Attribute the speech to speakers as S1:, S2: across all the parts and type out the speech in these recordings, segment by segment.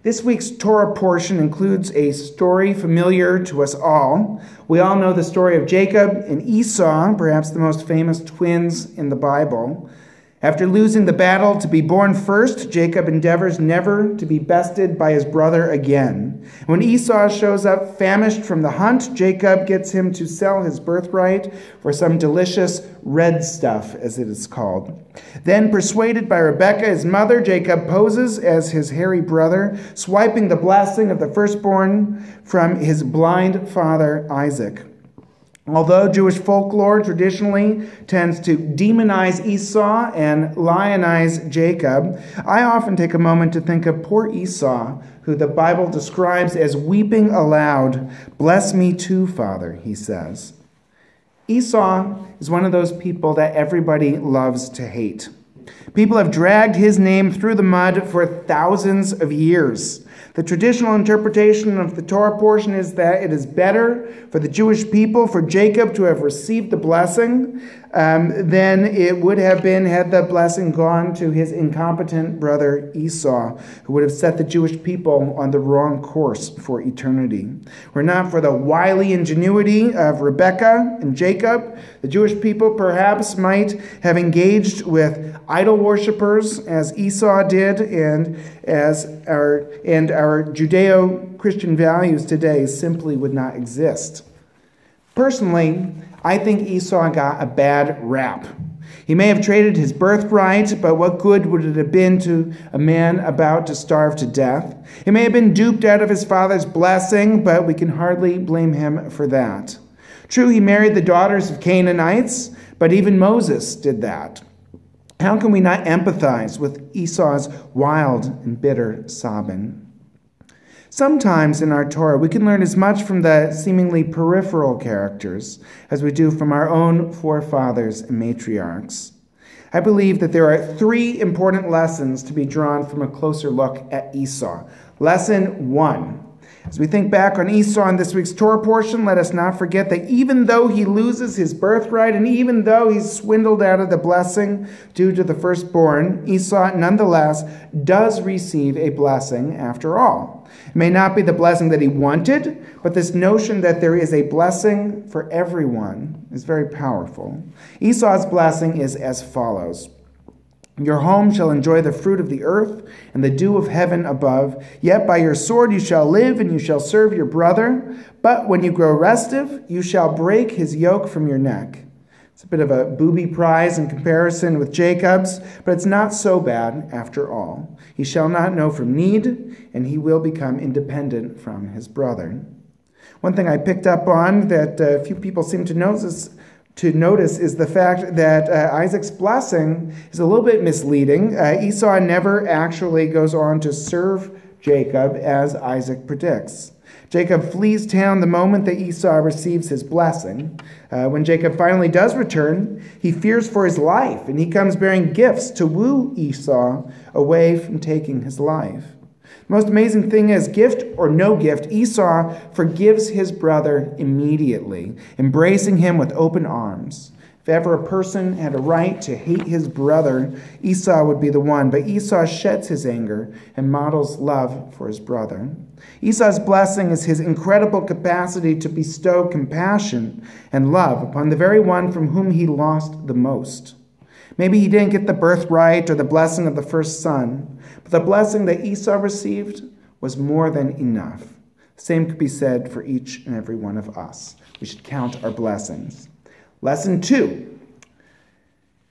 S1: This week's Torah portion includes a story familiar to us all. We all know the story of Jacob and Esau, perhaps the most famous twins in the Bible. After losing the battle to be born first, Jacob endeavors never to be bested by his brother again. When Esau shows up famished from the hunt, Jacob gets him to sell his birthright for some delicious red stuff, as it is called. Then, persuaded by Rebekah, his mother, Jacob poses as his hairy brother, swiping the blessing of the firstborn from his blind father, Isaac. Although Jewish folklore traditionally tends to demonize Esau and lionize Jacob, I often take a moment to think of poor Esau, who the Bible describes as weeping aloud. "Bless me too, Father," he says. Esau is one of those people that everybody loves to hate. People have dragged his name through the mud for thousands of years. The traditional interpretation of the Torah portion is that it is better for the Jewish people, for Jacob to have received the blessing than it would have been had the blessing gone to his incompetent brother Esau, who would have set the Jewish people on the wrong course for eternity. Were it not for the wily ingenuity of Rebekah and Jacob, the Jewish people perhaps might have engaged with idol worshippers as Esau did, and our Judeo-Christian values today simply would not exist. Personally, I think Esau got a bad rap. He may have traded his birthright, but what good would it have been to a man about to starve to death? He may have been duped out of his father's blessing, but we can hardly blame him for that. True, he married the daughters of Canaanites, but even Moses did that. How can we not empathize with Esau's wild and bitter sobbing? Sometimes in our Torah, we can learn as much from the seemingly peripheral characters as we do from our own forefathers and matriarchs. I believe that there are 3 important lessons to be drawn from a closer look at Esau. Lesson 1. As we think back on Esau in this week's Torah portion, let us not forget that even though he loses his birthright and even though he's swindled out of the blessing due to the firstborn, Esau nonetheless does receive a blessing after all. It may not be the blessing that he wanted, but this notion that there is a blessing for everyone is very powerful. Esau's blessing is as follows. Your home shall enjoy the fruit of the earth and the dew of heaven above. Yet by your sword you shall live, and you shall serve your brother. But when you grow restive, you shall break his yoke from your neck. It's a bit of a booby prize in comparison with Jacob's, but it's not so bad after all. He shall not know from need, and he will become independent from his brother. One thing I picked up on that few people seem to notice is the fact that Isaac's blessing is a little bit misleading. Esau never actually goes on to serve Jacob as Isaac predicts. Jacob flees town the moment that Esau receives his blessing. When Jacob finally does return, he fears for his life, and he comes bearing gifts to woo Esau away from taking his life. The most amazing thing is, gift or no gift, Esau forgives his brother immediately, embracing him with open arms. If ever a person had a right to hate his brother, Esau would be the one, but Esau sheds his anger and models love for his brother. Esau's blessing is his incredible capacity to bestow compassion and love upon the very one from whom he lost the most. Maybe he didn't get the birthright or the blessing of the first son, but the blessing that Esau received was more than enough. The same could be said for each and every one of us. We should count our blessings. Lesson 2.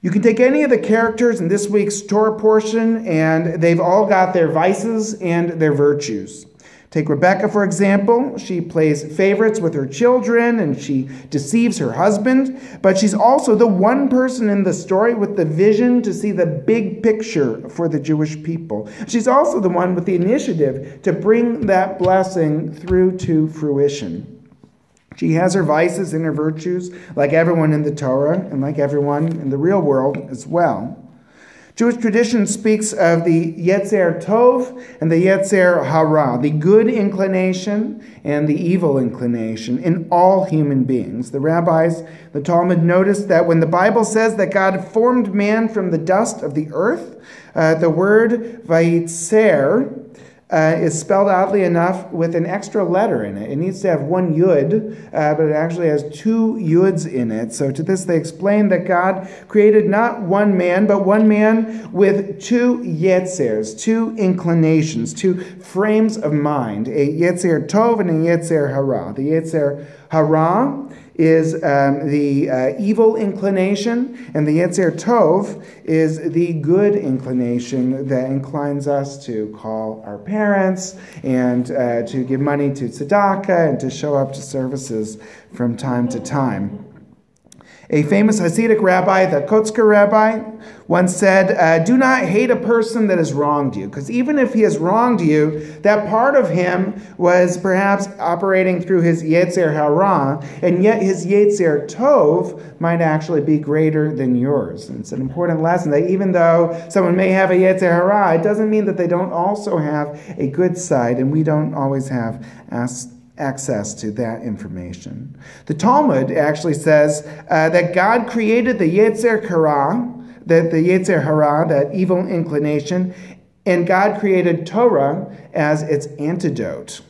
S1: You can take any of the characters in this week's Torah portion, and they've all got their vices and their virtues. Take Rebekah, for example. She plays favorites with her children, and she deceives her husband. But she's also the one person in the story with the vision to see the big picture for the Jewish people. She's also the one with the initiative to bring that blessing through to fruition. She has her vices and her virtues, like everyone in the Torah, and like everyone in the real world as well. Jewish tradition speaks of the Yetzer Tov and the Yetzer Hara, the good inclination and the evil inclination in all human beings. The rabbis, the Talmud, noticed that when the Bible says that God formed man from the dust of the earth, the word Vayitzer is spelled oddly enough with an extra letter in it. It needs to have one yud, but it actually has two yuds in it. So to this they explain that God created not one man, but one man with two yetzers, two inclinations, two frames of mind, a yetzer tov and a yetzer hara. The yetzer hara is the evil inclination, and the Yetzer Tov is the good inclination that inclines us to call our parents and to give money to tzedakah and to show up to services from time to time. A famous Hasidic rabbi, the Kotzker rabbi, once said, do not hate a person that has wronged you, because even if he has wronged you, that part of him was perhaps operating through his Yetzer Hara, and yet his Yetzer Tov might actually be greater than yours. And it's an important lesson that even though someone may have a Yetzer Hara, it doesn't mean that they don't also have a good side, and we don't always have access to that information. The Talmud actually says that God created the Yetzer Hara, that evil inclination, and God created Torah as its antidote.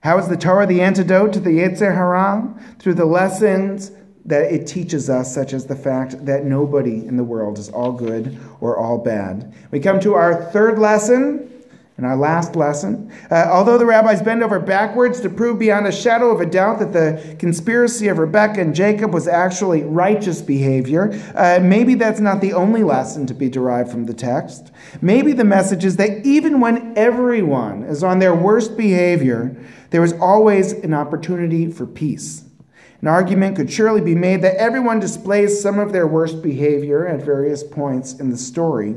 S1: How is the Torah the antidote to the Yetzer Hara? Through the lessons that it teaches us, such as the fact that nobody in the world is all good or all bad. We come to our third lesson, and our last lesson. Although the rabbis bend over backwards to prove beyond a shadow of a doubt that the conspiracy of Rebekah and Jacob was actually righteous behavior, maybe that's not the only lesson to be derived from the text. Maybe the message is that even when everyone is on their worst behavior, there is always an opportunity for peace. An argument could surely be made that everyone displays some of their worst behavior at various points in the story.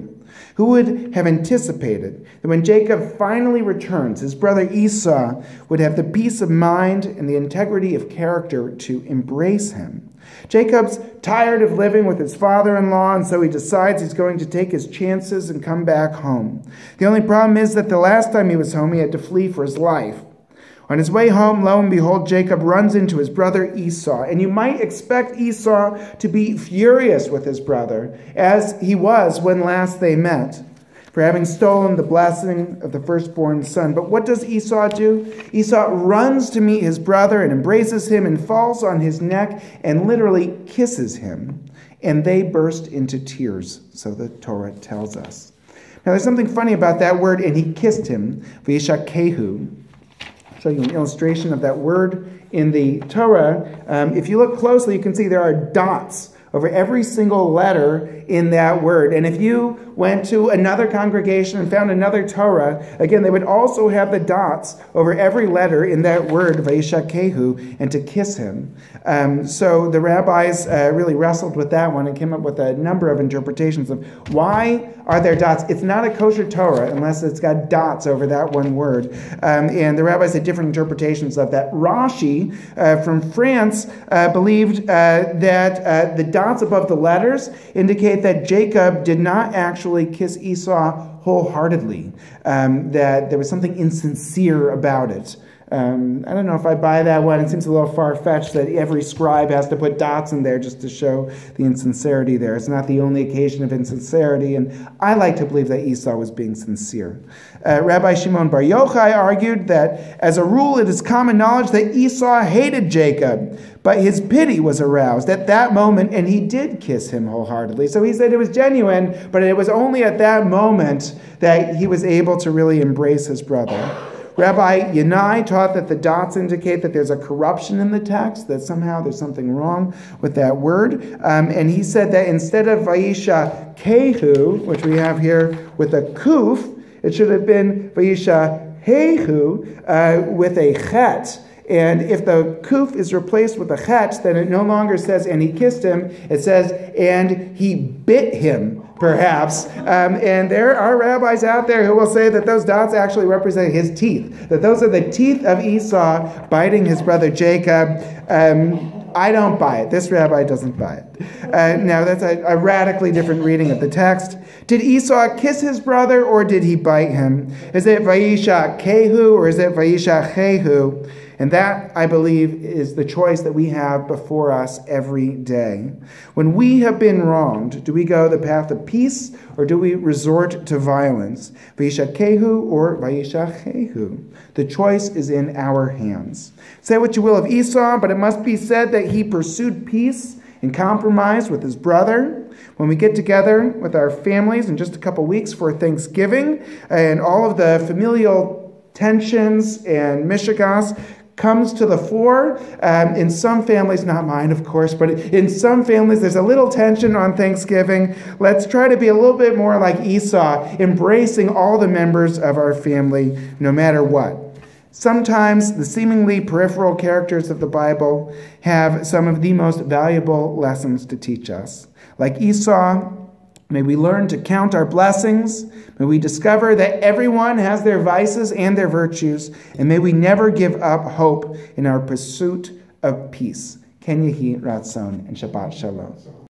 S1: Who would have anticipated that when Jacob finally returns, his brother Esau would have the peace of mind and the integrity of character to embrace him? Jacob's tired of living with his father-in-law, and so he decides he's going to take his chances and come back home. The only problem is that the last time he was home, he had to flee for his life. On his way home, lo and behold, Jacob runs into his brother Esau. And you might expect Esau to be furious with his brother, as he was when last they met, for having stolen the blessing of the firstborn son. But what does Esau do? Esau runs to meet his brother and embraces him and falls on his neck and literally kisses him. And they burst into tears, so the Torah tells us. Now there's something funny about that word, and he kissed him, v'yishakehu. Show you an illustration of that word in the Torah. If you look closely, you can see there are dots over every single letter in that word. And if you went to another congregation and found another Torah, again, they would also have the dots over every letter in that word, vayishakehu, and to kiss him. So the rabbis really wrestled with that one and came up with a number of interpretations of why are there dots. It's not a kosher Torah unless it's got dots over that one word. And the rabbis had different interpretations of that. Rashi from France believed that the dots above the letters indicate that Jacob did not actually kiss Esau wholeheartedly, that there was something insincere about it. I don't know if I buy that one. It seems a little far-fetched that every scribe has to put dots in there just to show the insincerity there. It's not the only occasion of insincerity, and I like to believe that Esau was being sincere. Rabbi Shimon Bar Yochai argued that, as a rule, it is common knowledge that Esau hated Jacob, but his pity was aroused at that moment, and he did kiss him wholeheartedly. So he said it was genuine, but it was only at that moment that he was able to really embrace his brother. Rabbi Yanai taught that the dots indicate that there's a corruption in the text, that somehow there's something wrong with that word. And he said that instead of Vayisha Kehu, which we have here with a kuf, it should have been Vayisha Hehu with a chet. And if the kuf is replaced with a chet, then it no longer says, and he kissed him. It says, and he bit him, perhaps. And there are rabbis out there who will say that those dots actually represent his teeth, that those are the teeth of Esau biting his brother Jacob. I don't buy it. This rabbi doesn't buy it. Now, that's a radically different reading of the text. Did Esau kiss his brother, or did he bite him? Is it Vayisha Kehu, or is it Vayisha Chehu? And that, I believe, is the choice that we have before us every day. When we have been wronged, do we go the path of peace or do we resort to violence? Vayishakehu or vayishachehu. The choice is in our hands. Say what you will of Esau, but it must be said that he pursued peace and compromise with his brother. When we get together with our families in just a couple weeks for Thanksgiving, and all of the familial tensions and mishigas comes to the fore. In some families, not mine, of course, but in some families, there's a little tension on Thanksgiving. Let's try to be a little bit more like Esau, embracing all the members of our family, no matter what. Sometimes the seemingly peripheral characters of the Bible have some of the most valuable lessons to teach us. Like Esau, may we learn to count our blessings. May we discover that everyone has their vices and their virtues. And may we never give up hope in our pursuit of peace. Ken Yehi Ratzon and Shabbat Shalom.